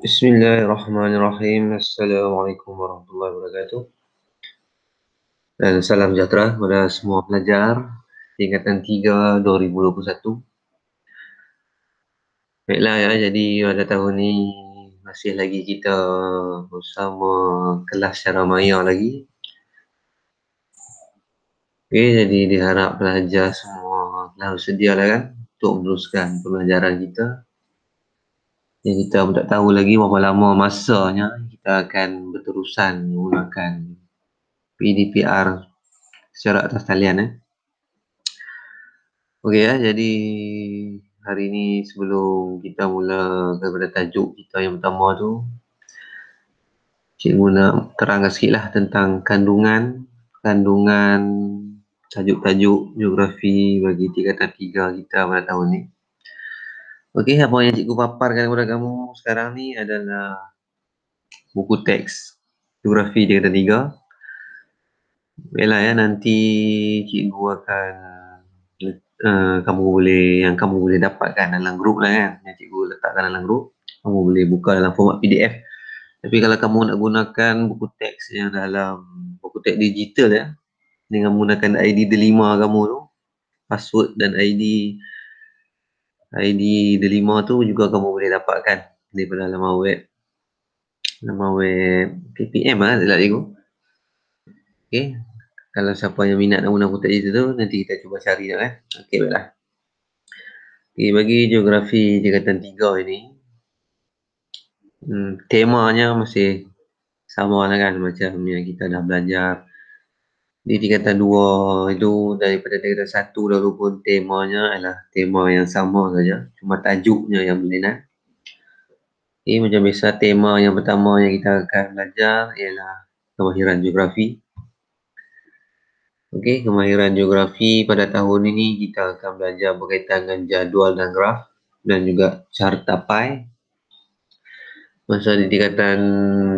Bismillahirrahmanirrahim. Assalamualaikum warahmatullahi wabarakatuh. Dan salam sejahtera kepada semua pelajar tingkatan 3 2021. Baiklah ya, jadi pada tahun ni masih lagi kita bersama kelas secara maya lagi. Okey, jadi diharap pelajar semua telah bersedia lah kan untuk meneruskan pembelajaran kita. Yang kita pun tak tahu lagi berapa lama masanya kita akan berterusan menggunakan PDPR secara atas talian. Okey ya, jadi hari ini sebelum kita mula kepada tajuk kita yang pertama tu, cikgu nak terangkan sikit lah tentang kandungan tajuk-tajuk geografi bagi tingkatan 3 kita pada tahun ni. Okey, apa yang cikgu paparkan kepada kamu sekarang ni adalah buku teks geografi tingkatan 3. Baiklah ya, nanti cikgu akan kamu boleh dapatkan dalam grup lah kan, yang cikgu letakkan dalam grup. Kamu boleh buka dalam format PDF. Tapi kalau kamu nak gunakan buku teks yang dalam buku teks digital ya, dengan menggunakan ID Delima kamu tu, password dan ID Delima tu juga kamu boleh dapatkan daripada laman web PPM lah tak cikgu. Okey, kalau siapa yang minat nak guna buku teks itu tu, nanti kita cuba cari dah kan. Okey, baiklah. Okay, bagi geografi tingkatan 3 ini, temanya masih sama lah kan, macam yang kita dah belajar di tingkatan 2 itu. Daripada tingkatan 1 dahulu pun temanya adalah tema yang sama saja, cuma tajuknya yang berlainan. Okay, macam biasa, tema yang pertama yang kita akan belajar ialah kemahiran geografi. Okey, kemahiran geografi pada tahun ini kita akan belajar berkaitan dengan jadual dan graf dan juga carta pie. Masa di tingkatan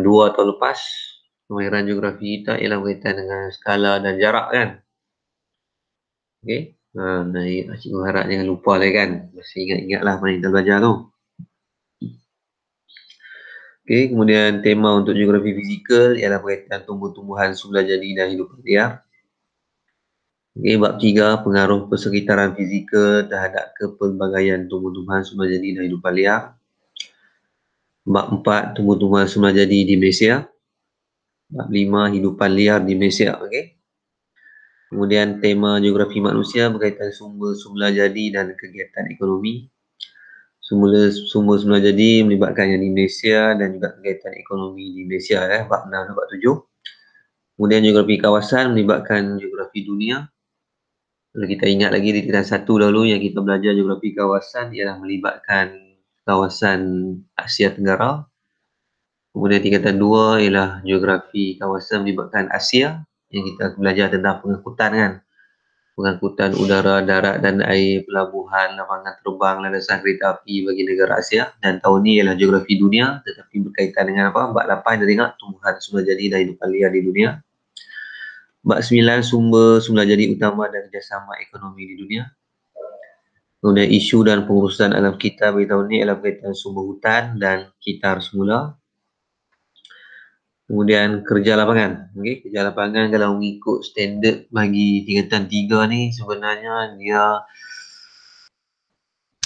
2 tahun lepas, kemahiran geografi kita ialah berkaitan dengan skala dan jarak kan. Okey, cikgu harap jangan lupa lah kan, masih ingat-ingatlah apa yang kita belajar tu. Okey, kemudian tema untuk geografi fizikal ialah berkaitan tumbuh-tumbuhan, semula jadi dan hidup liar. Okey, bab 3, pengaruh persekitaran fizikal terhadap kepelbagaian tumbuh-tumbuhan, semula jadi dan hidup liar. Bab 4, tumbuh-tumbuhan semula jadi di Malaysia. Bab 5, hidupan liar di Malaysia. Okey. Kemudian tema geografi manusia berkaitan sumber semula jadi dan kegiatan ekonomi. Sumber semula jadi melibatkan yang di Malaysia dan juga kegiatan ekonomi di Malaysia bab 6 dan bab 7. Kemudian geografi kawasan melibatkan geografi dunia. Kalau kita ingat lagi di tingkatan 1 dahulu yang kita belajar geografi kawasan ialah melibatkan kawasan Asia Tenggara. Kemudian tingkatan 2 ialah geografi kawasan melibatkan Asia, yang kita belajar tentang pengangkutan kan. Pengangkutan udara, darat dan air, pelabuhan, lapangan terbang, landasan kereta api bagi negara Asia. Dan tahun ni ialah geografi dunia, tetapi berkaitan dengan apa? Bab 8 kita tengok tumbuhan semula jadi dan hidupan liar di dunia. Bab 9, sumber semula jadi utama dan kerjasama ekonomi di dunia. Kemudian isu dan pengurusan alam kita bagi tahun ni ialah berkaitan sumber hutan dan kitar semula. Kemudian kerja lapangan. Okey, kerja lapangan kalau mengikut standard bagi tingkatan 3 ni sebenarnya dia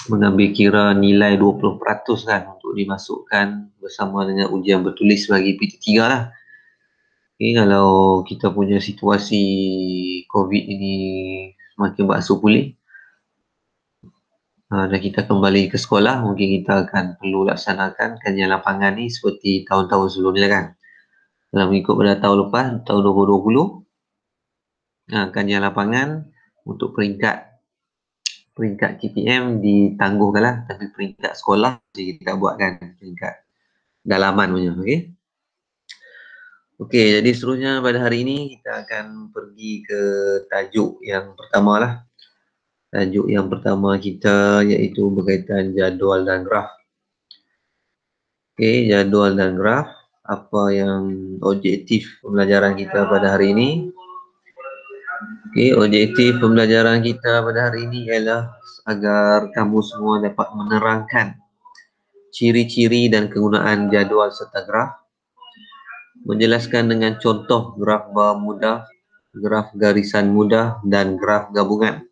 mengambil kira nilai 20% kan untuk dimasukkan bersama dengan ujian bertulis bagi PT3 lah. Okey, kalau kita punya situasi COVID ini semakin beransur pulih dan kita kembali ke sekolah, mungkin kita akan perlu laksanakan kajian lapangan ni seperti tahun-tahun sebelumnya kan. Kalau mengikut pada tahun lepas, tahun 2020, kajian lapangan untuk peringkat KPM ditangguhkanlah, tapi peringkat sekolah kita buatkan peringkat dalaman punya. Okey, jadi seterusnya pada hari ini kita akan pergi ke tajuk yang pertama lah. Tajuk yang pertama kita iaitu berkaitan jadual dan graf. Okey, jadual dan graf. Apa yang objektif pembelajaran kita pada hari ini? Okey, objektif pembelajaran kita pada hari ini ialah agar kamu semua dapat menerangkan ciri-ciri dan kegunaan jadual serta graf, menjelaskan dengan contoh graf bar mudah, graf garisan mudah dan graf gabungan.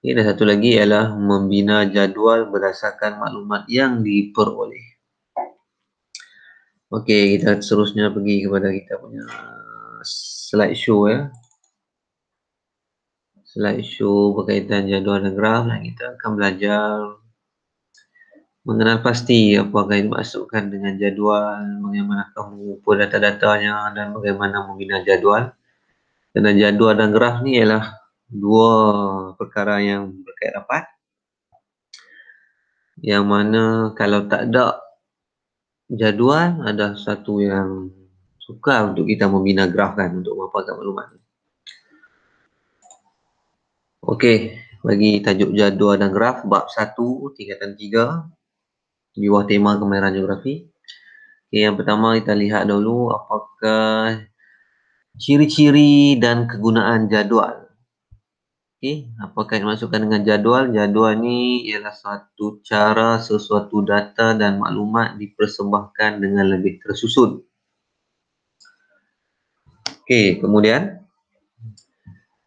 Okay, dan satu lagi ialah membina jadual berdasarkan maklumat yang diperoleh. Okey, kita seterusnya pergi kepada kita punya slideshow ya. Slideshow berkaitan jadual dan graf, dan kita akan belajar mengenal pasti apakah yang dimaksudkan dengan jadual, bagaimana mengumpul data-datanya dan bagaimana membina jadual. Kerana jadual dan graf ni ialah dua perkara yang berkait rapat, yang mana kalau tak ada jadual, ada satu yang sukar untuk kita membina graf kan, untuk mendapatkan maklumat. Okey, bagi tajuk jadual dan graf bab 1 tingkatan 3 di bawah tema kemahiran geografi. Okay, yang pertama kita lihat dulu apakah ciri-ciri dan kegunaan jadual. Okay, apakah yang dimaksudkan dengan jadual? Jadual ni ialah satu cara sesuatu data dan maklumat dipersembahkan dengan lebih tersusun. Okay, kemudian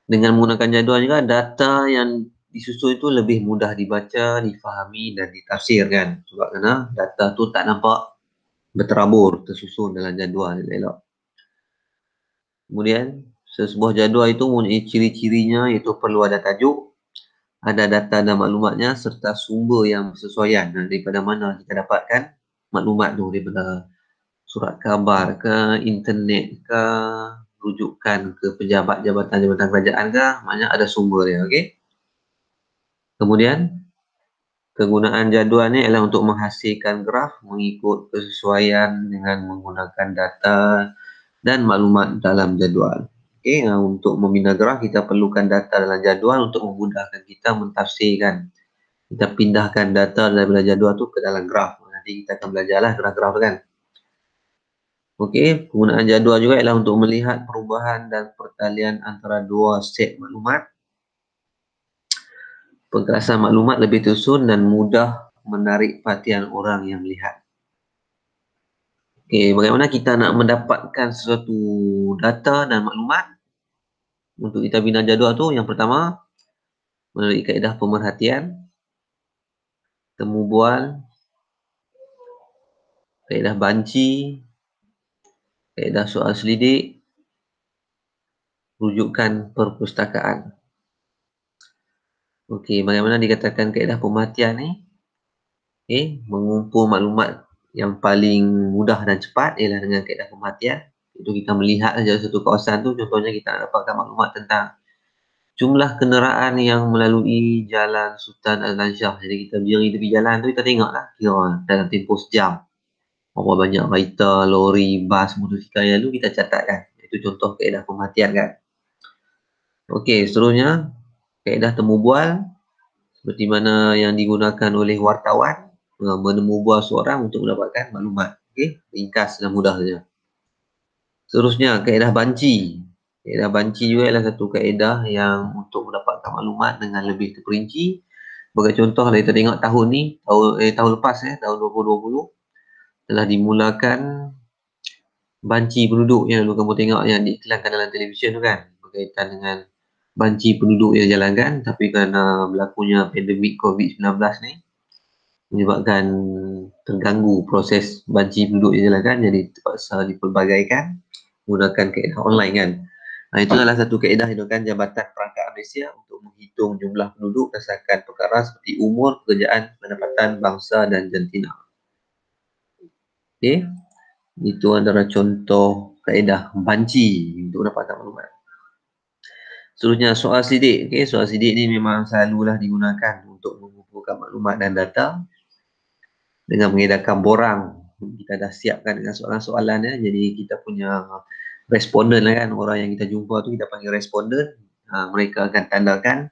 dengan menggunakan jadual juga, data yang disusun itu lebih mudah dibaca, difahami dan ditafsirkan. Sebab kerana data tu tak nampak berterabur, tersusun dalam jadual elok. Kemudian, sebuah jadual itu mempunyai ciri-cirinya, iaitu perlu ada tajuk, ada data dan maklumatnya serta sumber yang bersesuaian. Daripada mana kita dapatkan maklumat tu, daripada surat khabar ke, internet ke, rujukan ke pejabat jabatan kerajaan ke, maknanya ada sumber dia, okey. Kemudian, kegunaan jadual ni adalah untuk menghasilkan graf mengikut kesesuaian dengan menggunakan data dan maklumat dalam jadual. Okay, untuk membina graf kita perlukan data dalam jadual untuk memudahkan kita mentafsirkan. Kita pindahkan data daripada jadual tu ke dalam graf. Nanti kita akan belajarlah graf-graf kan. Okey, penggunaan jadual juga ialah untuk melihat perubahan dan pertalian antara dua set maklumat. Pengkerasan maklumat lebih tersusun dan mudah menarik perhatian orang yang melihat. Okey, bagaimana kita nak mendapatkan sesuatu data dan maklumat? Untuk kita bina jadual tu, yang pertama, melalui kaedah pemerhatian, temu bual, kaedah banci, kaedah soal selidik, rujukan perpustakaan. Okey, bagaimana dikatakan kaedah pemerhatian ni? Okey, mengumpul maklumat yang paling mudah dan cepat ialah dengan kaedah pemerhatian. Itu kita melihat saja satu kawasan tu, contohnya kita nak dapatkan maklumat tentang jumlah kenderaan yang melalui jalan Sultan Al-Azhar. Jadi kita berdiri tepi jalan tu, kita tengoklah kira dalam tempoh sejam berapa banyak kereta, lori, bas, motosikal yang lalu, kita catatkan. Itu contoh kaedah pemerhatian kan. Okey, seterusnya kaedah temu bual, seperti mana yang digunakan oleh wartawan menemu bual seorang untuk mendapatkan maklumat. Okey, ringkas dan mudah saja. Seterusnya kaedah banci. Kaedah banci juga adalah satu kaedah yang untuk mendapatkan maklumat dengan lebih terperinci. Sebagai contoh, kita tengok tahun ni, tahun lepas tahun 2020 telah dimulakan banci penduduk yang lalu kamu tengok yang diiklankan dalam televisyen tu kan, berkaitan dengan banci penduduk yang dijalankan, tapi kerana berlakunya pandemik COVID-19 ni menyebabkan terganggu proses banci penduduk yang dijalankan, jadi terpaksa dipelbagaikan menggunakan kaedah online kan. Itu adalah satu kaedah yang digunakan Jabatan Perangkat Malaysia untuk menghitung jumlah penduduk berdasarkan perkara seperti umur, pekerjaan, pendapatan, bangsa dan jantina. Okey, itu adalah contoh kaedah banci untuk mendapatkan maklumat. Seterusnya soal sidik. Okey, soal sidik ni memang selalulah digunakan untuk mengumpulkan maklumat dan data dengan mengedarkan borang. Kita dah siapkan dengan soalan-soalan ya. Jadi kita punya responden lah kan, orang yang kita jumpa tu kita panggil responden. Mereka akan tandakan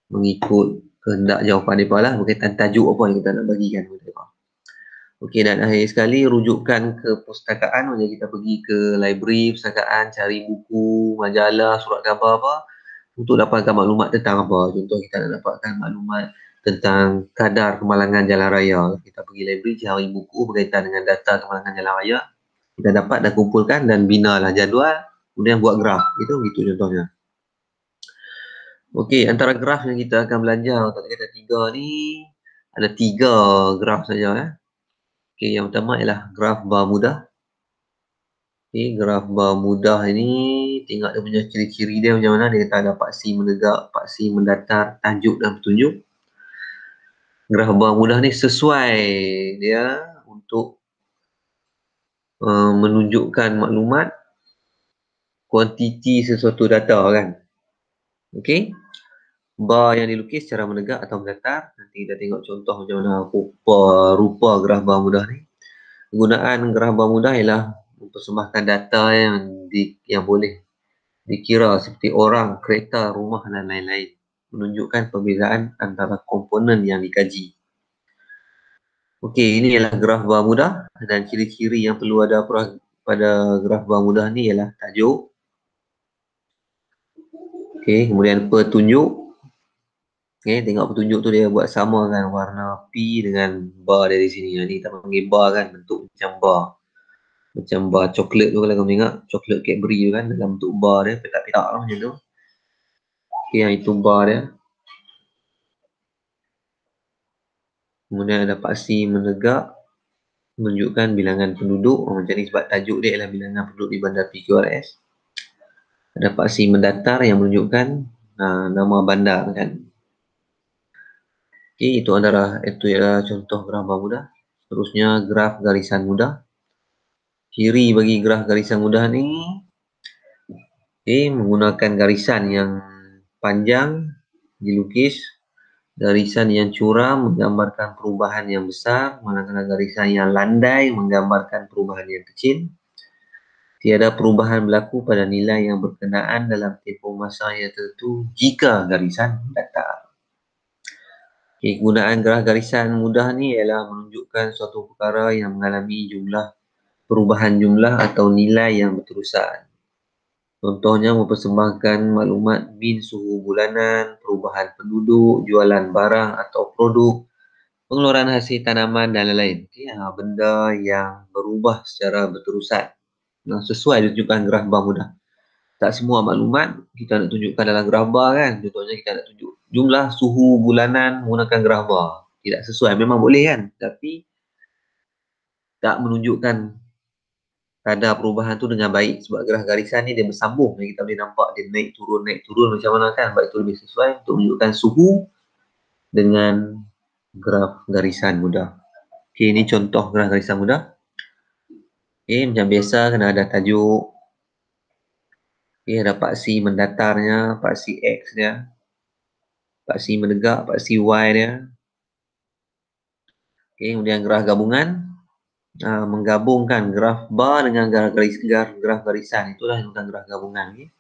mengikut kehendak jawapan mereka lah berkaitan tajuk apa yang kita nak bagikan kepada mereka. Okey, dan akhir sekali rujukan ke perpustakaan. Macam kita pergi ke library, perpustakaan, cari buku, majalah, surat khabar apa untuk dapatkan maklumat tentang apa. Contoh kita nak dapatkan maklumat tentang kadar kemalangan jalan raya. Kita pergi library cari buku berkaitan dengan data kemalangan jalan raya. Kita dapat dan kumpulkan dan binalah jadual, kemudian buat graf. Itu contohnya. Okey, antara graf yang kita akan belajar untuk kita 3 ni, ada 3 graf saja. Okey, yang pertama ialah graf bar mudah. Okey, graf bar mudah ini tengok dia punya ciri-ciri dia macam mana. Dia kata ada paksi menegak, paksi mendatar, tajuk dan petunjuk. Graf bar mudah ni sesuai dia untuk menunjukkan maklumat kuantiti sesuatu data kan. Okey. Bar yang dilukis secara menegak atau mendatar. Nanti kita tengok contoh macam mana rupa graf bar mudah ni. Penggunaan graf bar mudah ialah mempersembahkan data yang boleh dikira seperti orang, kereta, rumah dan lain-lain. Menunjukkan perbezaan antara komponen yang dikaji. Okey, ini ialah graf bar mudah dan ciri-ciri yang perlu ada pada graf bar mudah ni ialah tajuk. Okey, kemudian petunjuk. Okey, tengok petunjuk tu dia buat sama kan warna P dengan bar dari sini. Ni kita panggil bar kan, bentuk macam bar. Macam bar coklat tu kalau kamu tengok, coklat Cadbury tu kan dalam bentuk bar dia, petak-petak lah macam tu. Okey, yang itu bar dia. Kemudian ada paksi menegak menunjukkan bilangan penduduk. Macam ni sebab tajuk dia ialah bilangan penduduk di bandar PQRS. Ada paksi mendatar yang menunjukkan nama bandar kan. Okey, itu ialah contoh graf bar mudah. Seterusnya graf garisan mudah. Ciri bagi graf garisan mudah ni menggunakan garisan yang panjang dilukis, garisan yang curam menggambarkan perubahan yang besar, manakala garisan yang landai menggambarkan perubahan yang kecil. Tiada perubahan berlaku pada nilai yang berkenaan dalam tempoh masa yang tertentu jika garisan datar. Kegunaan graf garisan mudah ni ialah menunjukkan suatu perkara yang mengalami perubahan jumlah atau nilai yang berterusan. Contohnya mempersembahkan maklumat min suhu bulanan, perubahan penduduk, jualan barang atau produk, pengeluaran hasil tanaman dan lain-lain. Benda yang berubah secara berterusan. Sesuai ditunjukkan graf bar mudah. Tak semua maklumat kita nak tunjukkan dalam graf bar kan. Contohnya kita nak tunjuk jumlah suhu bulanan menggunakan graf bar. Tidak sesuai, memang boleh kan. Tapi tak menunjukkan kadar perubahan tu dengan baik sebab graf garisan ni dia bersambung. Kita boleh nampak dia naik turun macam mana kan. Sebab itu lebih sesuai untuk menunjukkan suhu dengan graf garisan mudah. Okey, ini contoh graf garisan mudah. Okey, macam biasa kena ada tajuk. Okey, ada paksi mendatarnya, paksi X dia, paksi menegak, paksi Y dia. Okey, kemudian graf gabungan. Menggabungkan graf bar dengan graf garisan. Itulah yang bukan graf gabungan. Okay?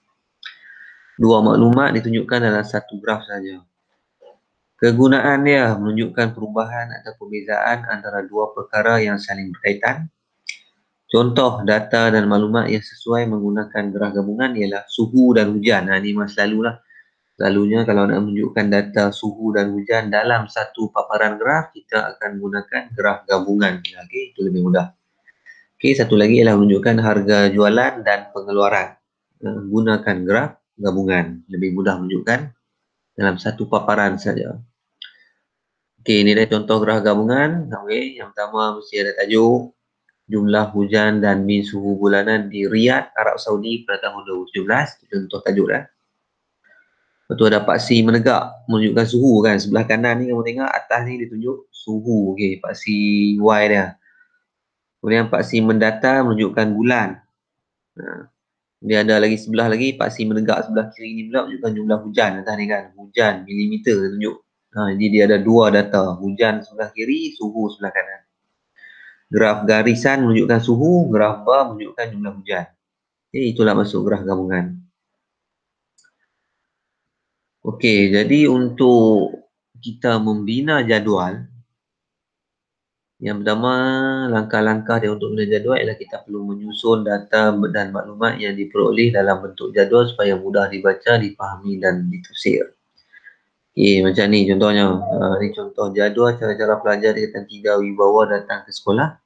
Dua maklumat ditunjukkan dalam satu graf saja. Kegunaan dia menunjukkan perubahan atau perbezaan antara dua perkara yang saling berkaitan. Contoh data dan maklumat yang sesuai menggunakan graf gabungan ialah suhu dan hujan. Ini memang selalulah. Selalunya kalau nak menunjukkan data suhu dan hujan dalam satu paparan graf, kita akan menggunakan graf gabungan. Okay, itu lebih mudah. Okey, satu lagi ialah menunjukkan harga jualan dan pengeluaran. Gunakan graf gabungan. Lebih mudah menunjukkan dalam satu paparan saja. Okey, ini dia contoh graf gabungan. Okey, yang pertama mesti ada tajuk, jumlah hujan dan min suhu bulanan di Riyadh, Arab Saudi pada tahun 2017. Contoh tajuk dah. Lepas tu ada paksi menegak menunjukkan suhu kan. Sebelah kanan ni kamu tengok atas ni ditunjuk suhu. Okey, paksi Y dia. Kemudian paksi mendatar menunjukkan bulan. Dia ada lagi sebelah lagi paksi menegak sebelah kiri ni pula menunjukkan jumlah hujan atas ni kan. Hujan milimeter dia tunjuk. Jadi dia ada dua data. Hujan sebelah kiri, suhu sebelah kanan. Graf garisan menunjukkan suhu, graf bar menunjukkan jumlah hujan. Jadi itulah masuk graf gabungan. Okey, jadi untuk kita membina jadual, yang pertama langkah-langkah dia untuk membina jadual ialah kita perlu menyusun data dan maklumat yang diperoleh dalam bentuk jadual supaya mudah dibaca, dipahami dan ditafsir. Okey, macam ni contohnya. Ni contoh jadual cara-cara pelajar tingkatan 3 wibawa datang ke sekolah.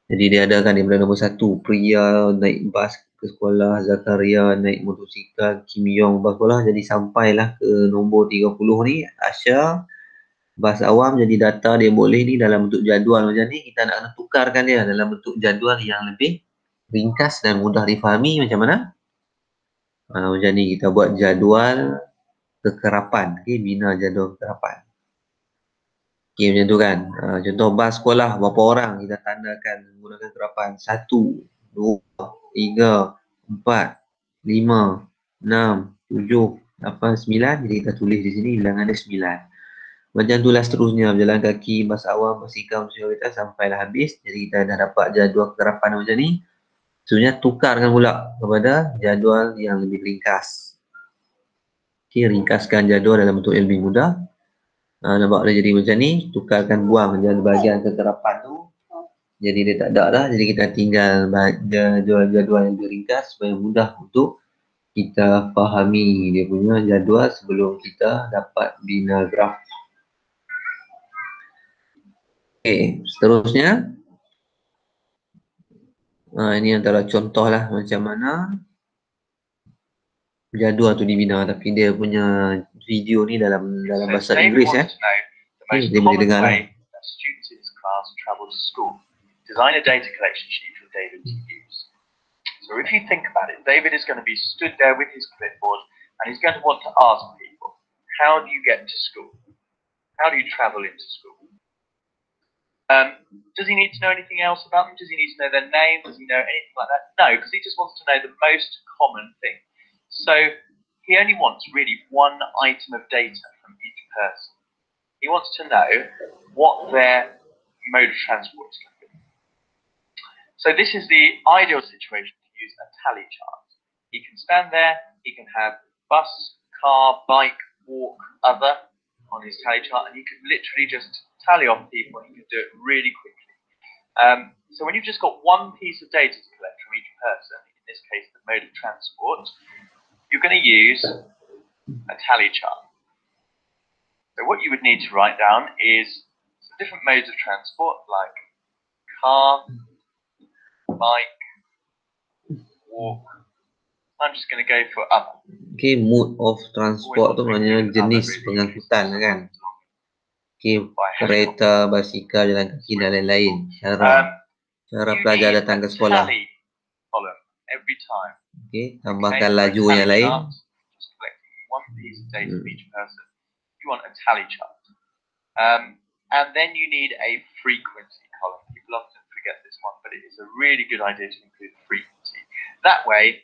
Jadi dia adakan daripada nombor 1, Priya naik bas ke sekolah, Zakaria naik motosikal, Kim Yong bas sekolah. Jadi sampailah ke nombor 30 ni, Asya bas awam. Jadi data dia boleh ni dalam bentuk jadual macam ni. Kita nak kena tukarkan dia dalam bentuk jadual yang lebih ringkas dan mudah difahami. Macam mana? Macam ni kita buat jadual kekerapan. Okay, bina jadual kekerapan. Okay, macam tu kan. Contoh bas sekolah berapa orang kita tandakan menggunakan kerapan. 1, 2, 3, 4, 5, 6, 7, 8, 9. Jadi kita tulis di sini bilangan dia 9. Macam itulah seterusnya. Berjalan kaki, bas awam, basikal, kereta sampailah habis. Jadi kita dah dapat jadual kekerapan macam ni. Sebenarnya tukarkan pula kepada jadual yang lebih ringkas. Okay, ringkaskan jadual dalam bentuk yang lebih mudah. Nampak dia jadi macam ni. Tukarkan, buang bahagian kekerapan tu. Jadi dia tak ada dah. Jadi kita tinggal jadual-jadual yang lebih ringkas supaya mudah untuk kita fahami dia punya jadual sebelum kita dapat bina graf. Okay, seterusnya. Ini antara contoh lah macam mana jadual tu dibina, tapi dia punya video ni dalam bahasa Inggeris ya. Okay, dia boleh dengar lah. Design a data collection sheet for David to use. So if you think about it, David is going to be stood there with his clipboard and he's going to want to ask people, how do you get to school? How do you travel into school? Does he need to know anything else about them? Does he need to know their name? Does he know anything like that? No, because he just wants to know the most common thing. So he only wants really one item of data from each person. He wants to know what their mode of transport is going to be. So this is the ideal situation to use a tally chart. He can stand there, he can have bus, car, bike, walk, other on his tally chart, and he can literally just tally off people and he can do it really quickly. So when you've just got one piece of data to collect from each person, in this case the mode of transport, you're going to use a tally chart. So what you would need to write down is some different modes of transport like car, bike, walk. I'm just going to go for other. Okay, mode of transport tu maknanya jenis pengangkutan kan. Okay, kereta, basikal, jalan kaki dan lain-lain. Cara pelajar datang ke sekolah. Every time. Okay, tambahkan laju yang lain. Just collecting one piece of data from each person. You want a tally chart. And then you need a frequency column. People often forget this one, but it is a really good idea to include frequency. That way,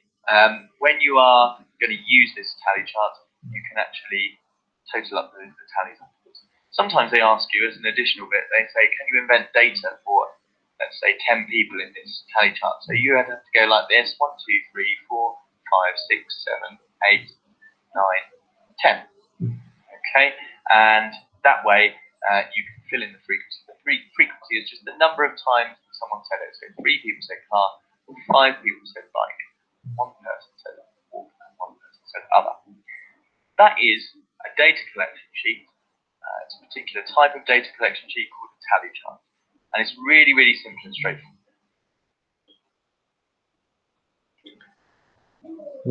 when you are going to use this tally chart, you can actually total up the tallies afterwards. Sometimes they ask you as an additional bit, they say, can you invent data for, let's say, 10 people in this tally chart? So you have to go like this, 1, 2, 3, 4, 5, 6, 7, 8, 9, 10. Okay, and that way you can fill in the frequency. The frequency is just the number of times someone said it. So 3 people said car, 5 people said bike, 1 person said walk, and 1 person said other. That is a data collection sheet. It's a particular type of data collection sheet called a tally chart. And it's really, really simple and straightforward.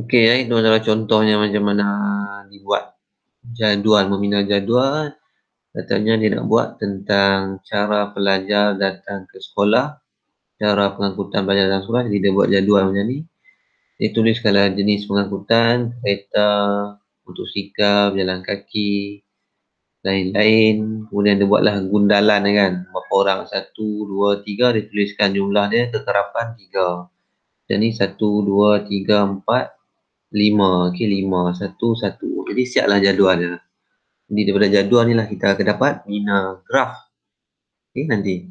Okey, itu adalah contohnya macam mana dibuat jadual, membina jadual. Katanya dia nak buat tentang cara pelajar datang ke sekolah, cara pengangkutan pelajar datang ke sekolah. Jadi dia buat jadual macam ni. Dia tuliskanlah jenis pengangkutan, kereta, motosikal, berjalan kaki, lain-lain. Kemudian dia buatlah gundalan kan. Berapa orang? 1, 2, 3. Dia tuliskan jumlah dia, kekerapan 3. Jadi 1, 2, 3, 4, 5. Okey, 5. 1, 1. Jadi siaplah jadual dia. Jadi daripada jadual ni lah kita akan dapat bina graf. Okey, nanti.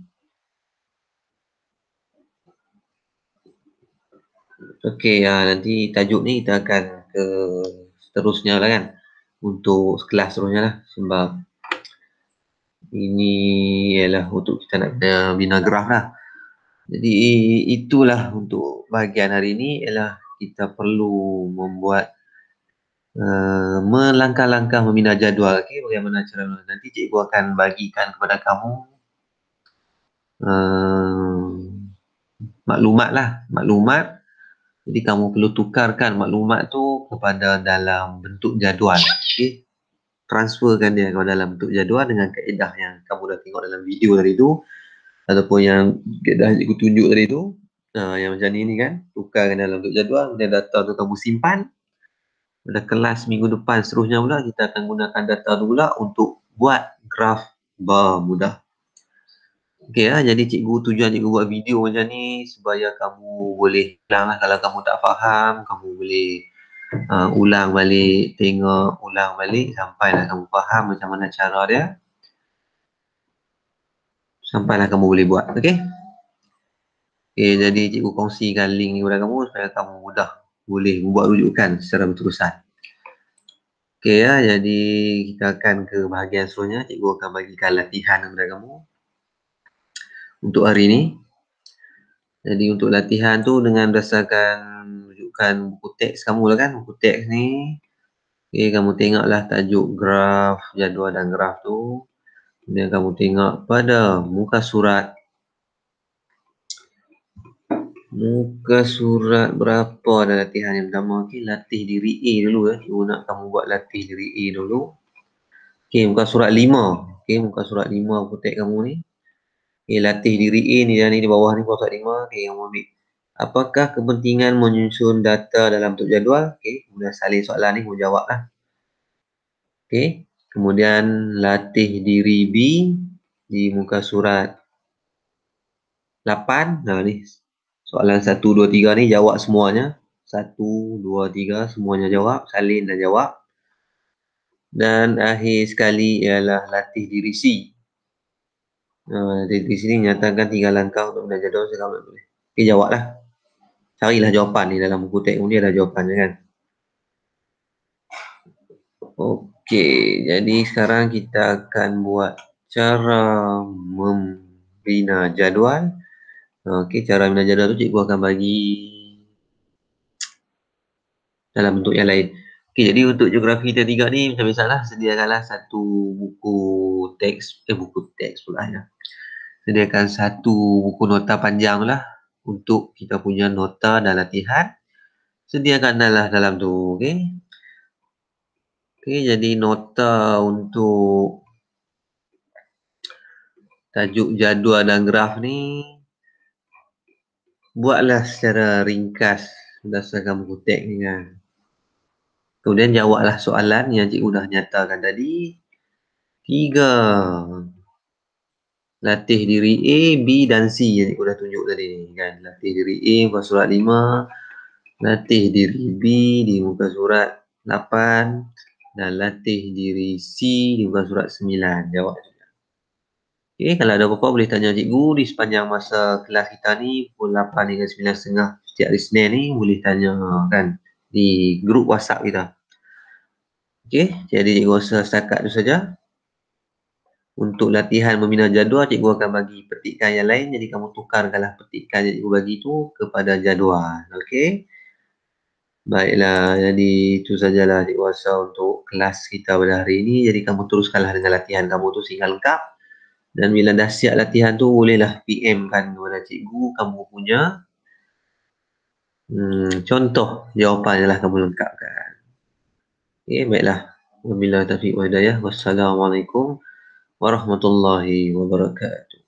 Okey, nanti tajuk ni kita akan ke seterusnya lah kan. Untuk kelas seterusnya lah. Sebab ini ialah untuk kita nak bina graf lah. Jadi itulah untuk bahagian hari ini ialah kita perlu membuat melangkah-langkah membina jadual. Okey, bagaimana cara nanti cikgu akan bagikan kepada kamu maklumat. Jadi kamu perlu tukarkan maklumat tu kepada dalam bentuk jadual. Okey, transferkan dia kepada dalam bentuk jadual dengan kaedah yang kamu dah tengok dalam video tadi tu ataupun yang kaedah cikgu tunjuk tadi tu. Yang macam ni kan, tukarkan dalam bentuk jadual, kemudian data tu kamu simpan. Pada kelas minggu depan seterusnya pula kita akan gunakan data tu pula untuk buat graf bar mudah. Okey jadi tujuan cikgu buat video macam ni supaya kamu boleh ulang lah. Kalau kamu tak faham, kamu boleh ulang balik, tengok, ulang balik sampailah kamu faham macam mana cara dia. Sampailah kamu boleh buat, okey? Okey, jadi cikgu kongsikan link ni kepada kamu supaya kamu mudah boleh membuat rujukan secara berterusan. Okey jadi kita akan ke bahagian seterusnya. Cikgu akan bagikan latihan kepada kamu untuk hari ni. Jadi untuk latihan tu dengan berdasarkan rujukan buku teks kamu lah kan. Buku teks ni, okey, kamu tengoklah tajuk graf, jadual dan graf tu. Kemudian kamu tengok pada muka surat. Muka surat berapa ada latihan yang pertama? Okey, latih diri A dulu ya. Cikgu nak kamu buat latih diri A dulu. Okey, muka surat 5. Okey, muka surat 5 buku teks kamu ni. Okey, latih diri A ni dan ni di bawah ni muka surat 5. Okey, kamu ambil. Apakah kepentingan menyusun data dalam bentuk jadual? Okey, kemudian salin soalan ni kamu jawablah. Okey, kemudian latih diri B di muka surat 8. Nah ni soalan 1, 2, 3 ni jawab semuanya. 1, 2, 3 semuanya jawab, salin dan jawab. Dan akhir sekali ialah latih diri C. Di sini nyatakan 3 langkah untuk belajar jadual sekarang boleh. Okey, jawablah. Carilah jawapan ni dalam buku teks ni ada jawapannya kan. Okey, jadi sekarang kita akan buat cara membina jadual. Okey, cara membina jadual tu cikgu akan bagi dalam bentuk yang lain. Okey, jadi untuk geografi kita 3 ni macam biasalah, sediakanlah satu buku teks pula ya. Sediakan satu buku nota panjang lah untuk kita punya nota dan latihan. Sediakanlah dalam tu, okey. Okey, jadi nota untuk tajuk jadual dan graf ni buatlah secara ringkas berdasarkan buku teks ni kan. Kemudian jawablah soalan yang cikgu dah nyatakan tadi. 3. Latih diri A, B dan C yang cikgu dah tunjuk tadi kan. Latih diri A muka surat 5. Latih diri B di muka surat 8. Dan latih diri C di muka surat 9. Jawab. Okay, kalau ada apa-apa boleh tanya cikgu di sepanjang masa kelas kita ni pukul 8 hingga 9.30 setiap hari Senin ni boleh tanya kan di grup WhatsApp kita. Okey, jadi cikgu rasa setakat itu saja. Untuk latihan membina jadual cikgu akan bagi petikan yang lain, jadi kamu tukarkanlah petikan yang cikgu bagi tu kepada jadual. Okey. Baiklah, jadi itu sajalah cikgu rasa untuk kelas kita pada hari ini. Jadi kamu teruskanlah dengan latihan kamu tu sehingga lengkap. Dan bila dah siap latihan tu, bolehlah PM kan kepada cikgu kamu punya contoh jawapan yang lah kamu lengkapkan. Okay, baiklah. Wabillahi taufiq wal hidayah. Wassalamualaikum warahmatullahi wabarakatuh.